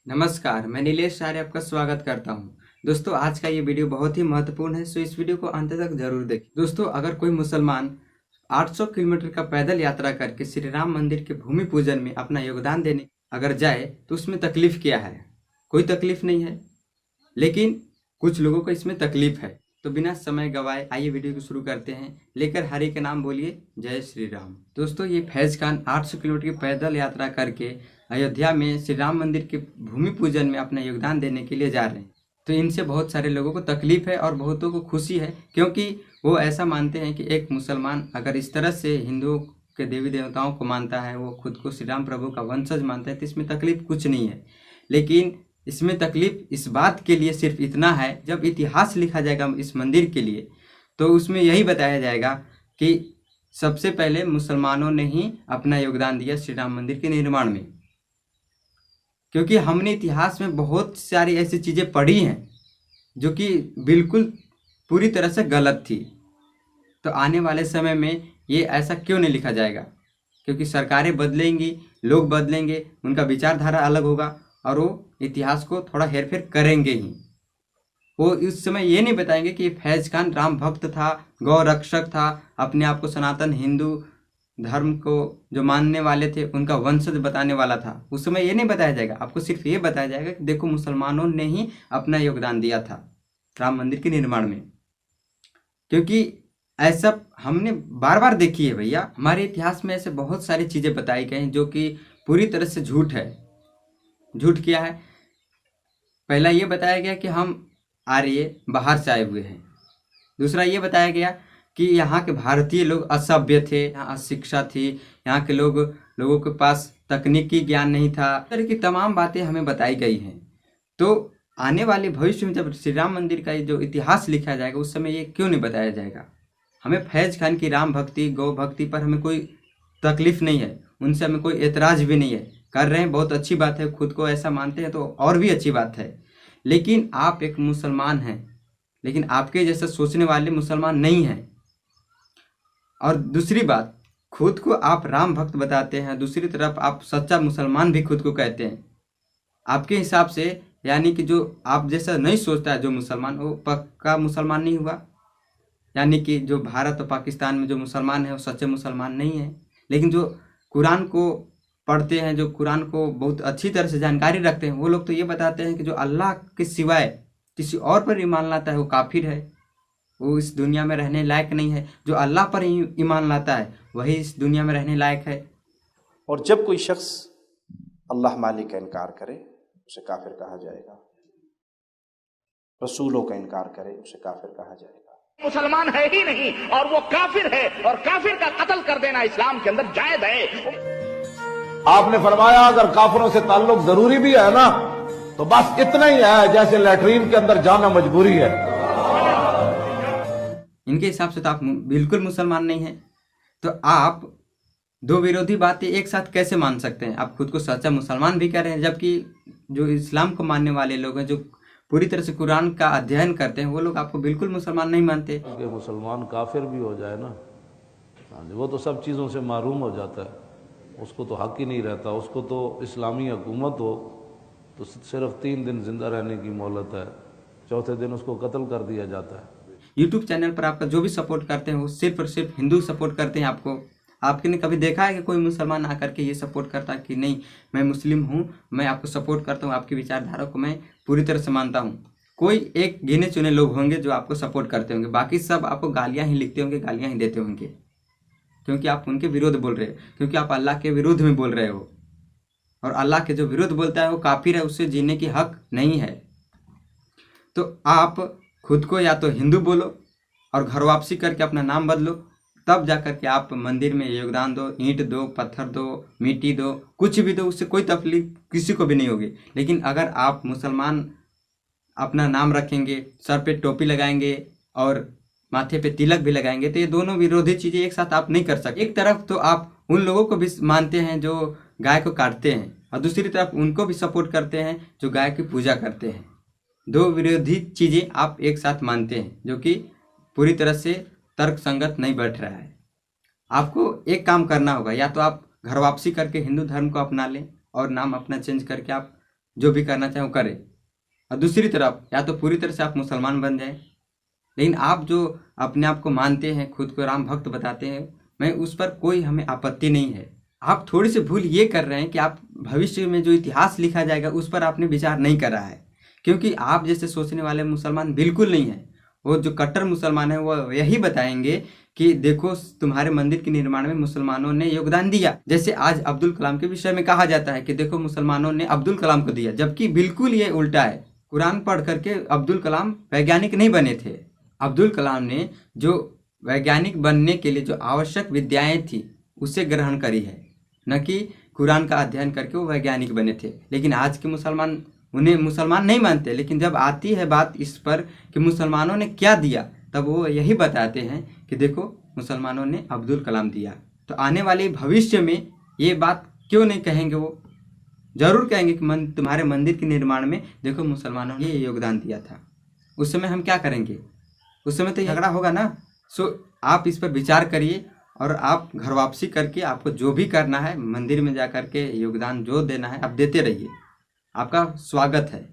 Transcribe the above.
नमस्कार, मैं नीलेश आर्य आपका स्वागत करता हूं। दोस्तों, आज का ये वीडियो बहुत ही महत्वपूर्ण है, सो इस वीडियो को अंत तक जरूर देखें। दोस्तों, अगर कोई मुसलमान 800 किलोमीटर का पैदल यात्रा करके श्री राम मंदिर के भूमि पूजन में अपना योगदान देने अगर जाए तो उसमें तकलीफ क्या है? कोई तकलीफ नहीं है, लेकिन कुछ लोगों को इसमें तकलीफ है। तो बिना समय गवाए आइए वीडियो को शुरू करते हैं। लेकर हरि के नाम बोलिए, जय श्री राम। दोस्तों, ये फैज खान 800 किलोमीटर की पैदल यात्रा करके अयोध्या में श्री राम मंदिर के भूमि पूजन में अपना योगदान देने के लिए जा रहे हैं। तो इनसे बहुत सारे लोगों को तकलीफ है और बहुतों को खुशी है, क्योंकि वो ऐसा मानते हैं कि एक मुसलमान अगर इस तरह से हिंदुओं के देवी देवताओं को मानता है, वो खुद को श्री राम प्रभु का वंशज मानता है, तो इसमें तकलीफ कुछ नहीं है। लेकिन इसमें तकलीफ इस बात के लिए सिर्फ इतना है, जब इतिहास लिखा जाएगा इस मंदिर के लिए तो उसमें यही बताया जाएगा कि सबसे पहले मुसलमानों ने ही अपना योगदान दिया श्री राम मंदिर के निर्माण में। क्योंकि हमने इतिहास में बहुत सारी ऐसी चीज़ें पढ़ी हैं जो कि बिल्कुल पूरी तरह से गलत थी। तो आने वाले समय में ये ऐसा क्यों नहीं लिखा जाएगा? क्योंकि सरकारें बदलेंगी, लोग बदलेंगे, उनका विचारधारा अलग होगा और वो इतिहास को थोड़ा हेरफेर करेंगे ही। वो इस समय ये नहीं बताएंगे कि फैज खान राम भक्त था, गौ रक्षक था, अपने आप को सनातन हिंदू धर्म को जो मानने वाले थे उनका वंशज बताने वाला था। उस समय ये नहीं बताया जाएगा। आपको सिर्फ ये बताया जाएगा कि देखो, मुसलमानों ने ही अपना योगदान दिया था राम मंदिर के निर्माण में। क्योंकि ऐसा हमने बार बार देखी है भैया, हमारे इतिहास में ऐसे बहुत सारी चीज़ें बताई गई हैं जो कि पूरी तरह से झूठ है। झूठ क्या है? पहला ये बताया गया कि हम आर्य बाहर से आए हुए हैं। दूसरा ये बताया गया कि यहाँ के भारतीय लोग असभ्य थे, यहाँ अशिक्षा थी, यहाँ के लोगों के पास तकनीकी ज्ञान नहीं था। इस तरह की तमाम बातें हमें बताई गई हैं। तो आने वाले भविष्य में जब श्री राम मंदिर का जो इतिहास लिखा जाएगा उस समय ये क्यों नहीं बताया जाएगा? हमें फैज खान की राम भक्ति, गौ भक्ति पर हमें कोई तकलीफ नहीं है, उनसे हमें कोई एतराज़ भी नहीं है। कर रहे हैं, बहुत अच्छी बात है, खुद को ऐसा मानते हैं तो और भी अच्छी बात है। लेकिन आप एक मुसलमान हैं, लेकिन आपके जैसा सोचने वाले मुसलमान नहीं हैं। और दूसरी बात, खुद को आप राम भक्त बताते हैं, दूसरी तरफ आप सच्चा मुसलमान भी खुद को कहते हैं। आपके हिसाब से यानी कि जो आप जैसा नहीं सोचता है जो मुसलमान, वो पक्का मुसलमान नहीं हुआ। यानी कि जो भारत और पाकिस्तान में जो मुसलमान है वो सच्चे मुसलमान नहीं है। लेकिन जो कुरान को पढ़ते हैं, जो कुरान को बहुत अच्छी तरह से जानकारी रखते हैं, वो लोग तो ये बताते हैं कि जो अल्लाह के सिवाय किसी और पर ईमान लाता है वो काफिर है, वो इस दुनिया में रहने लायक नहीं है। जो अल्लाह पर ईमान लाता है वही इस दुनिया में रहने लायक है। और जब कोई शख्स अल्लाह मालिक का इनकार करे उसे काफिर कहा जाएगा, रसूलों का इनकार करे उसे काफिर कहा जाएगा। मुसलमान है ही नहीं और वो काफिर है, और काफिर का कत्ल कर देना इस्लाम के अंदर जायज है। आपने फरमाया अगर काफिरों से ताल्लुक जरूरी भी है ना तो बस इतना ही है जैसे लैट्रीन के अंदर जाना मजबूरी है। इनके हिसाब से तो आप बिल्कुल मुसलमान नहीं हैं। तो आप दो विरोधी बातें एक साथ कैसे मान सकते हैं? आप खुद को सच्चा मुसलमान भी कह रहे हैं, जबकि जो इस्लाम को मानने वाले लोग हैं, जो पूरी तरह से कुरान का अध्ययन करते हैं, वो लोग आपको बिल्कुल मुसलमान नहीं मानते। कि मुसलमान काफिर भी हो जाए ना, वो तो सब चीज़ों से महरूम हो जाता है, उसको तो हक ही नहीं रहता। उसको तो इस्लामी हुकूमत हो तो सिर्फ 3 दिन जिंदा रहने की मोहलत है, चौथे दिन उसको कत्ल कर दिया जाता है। यूट्यूब चैनल पर आपका जो भी सपोर्ट करते हैं वो सिर्फ और सिर्फ हिंदू सपोर्ट करते हैं आपको। आपने कभी देखा है कि कोई मुसलमान आकर के ये सपोर्ट करता है कि नहीं, मैं मुस्लिम हूँ, मैं आपको सपोर्ट करता हूँ, आपकी विचारधारा को मैं पूरी तरह से मानता हूँ? कोई एक गिने चुने लोग होंगे जो आपको सपोर्ट करते होंगे, बाकी सब आपको गालियाँ ही लिखते होंगे, गालियाँ ही देते होंगे, क्योंकि आप उनके विरोध बोल रहे हो, क्योंकि आप अल्लाह के विरुद्ध में बोल रहे हो। और अल्लाह के जो विरुद्ध बोलता है वो काफिर है, उससे जीने की हक नहीं है। तो आप खुद को या तो हिंदू बोलो और घर वापसी करके अपना नाम बदलो, तब जाकर के आप मंदिर में योगदान दो, ईंट दो, पत्थर दो, मिट्टी दो, कुछ भी दो, उससे कोई तकलीफ किसी को भी नहीं होगी। लेकिन अगर आप मुसलमान अपना नाम रखेंगे, सर पे टोपी लगाएंगे और माथे पे तिलक भी लगाएंगे, तो ये दोनों विरोधी चीज़ें एक साथ आप नहीं कर सकते। एक तरफ तो आप उन लोगों को भी मानते हैं जो गाय को काटते हैं, और दूसरी तरफ उनको भी सपोर्ट करते हैं जो गाय की पूजा करते हैं। दो विरोधी चीज़ें आप एक साथ मानते हैं, जो कि पूरी तरह से तर्क संगत नहीं बैठ रहा है। आपको एक काम करना होगा, या तो आप घर वापसी करके हिंदू धर्म को अपना लें और नाम अपना चेंज करके आप जो भी करना चाहे वो करे। और दूसरी तरफ या तो पूरी तरह से आप मुसलमान बन जाए, लेकिन आप जो अपने आप को मानते हैं, खुद को राम भक्त बताते हैं, मैं उस पर कोई हमें आपत्ति नहीं है। आप थोड़ी सी भूल ये कर रहे हैं कि आप भविष्य में जो इतिहास लिखा जाएगा उस पर आपने विचार नहीं करा है, क्योंकि आप जैसे सोचने वाले मुसलमान बिल्कुल नहीं है। वो जो कट्टर मुसलमान है वो यही बताएंगे कि देखो तुम्हारे मंदिर के निर्माण में मुसलमानों ने योगदान दिया। जैसे आज अब्दुल कलाम के विषय में कहा जाता है कि देखो मुसलमानों ने अब्दुल कलाम को दिया, जबकि बिल्कुल ये उल्टा है। कुरान पढ़ करके अब्दुल कलाम वैज्ञानिक नहीं बने थे। अब्दुल कलाम ने जो वैज्ञानिक बनने के लिए जो आवश्यक विद्याएं थी उसे ग्रहण करी है, न कि कुरान का अध्ययन करके वो वैज्ञानिक बने थे। लेकिन आज के मुसलमान उन्हें मुसलमान नहीं मानते, लेकिन जब आती है बात इस पर कि मुसलमानों ने क्या दिया, तब वो यही बताते हैं कि देखो मुसलमानों ने अब्दुल कलाम दिया। तो आने वाले भविष्य में ये बात क्यों नहीं कहेंगे, वो जरूर कहेंगे कि तुम्हारे मंदिर के निर्माण में देखो मुसलमानों ने ये योगदान दिया था। उस समय हम क्या करेंगे? उस समय तो झगड़ा होगा ना। सो आप इस पर विचार करिए और आप घर वापसी करके आपको जो भी करना है, मंदिर में जा करके योगदान जो देना है आप देते रहिए। आपका स्वागत है।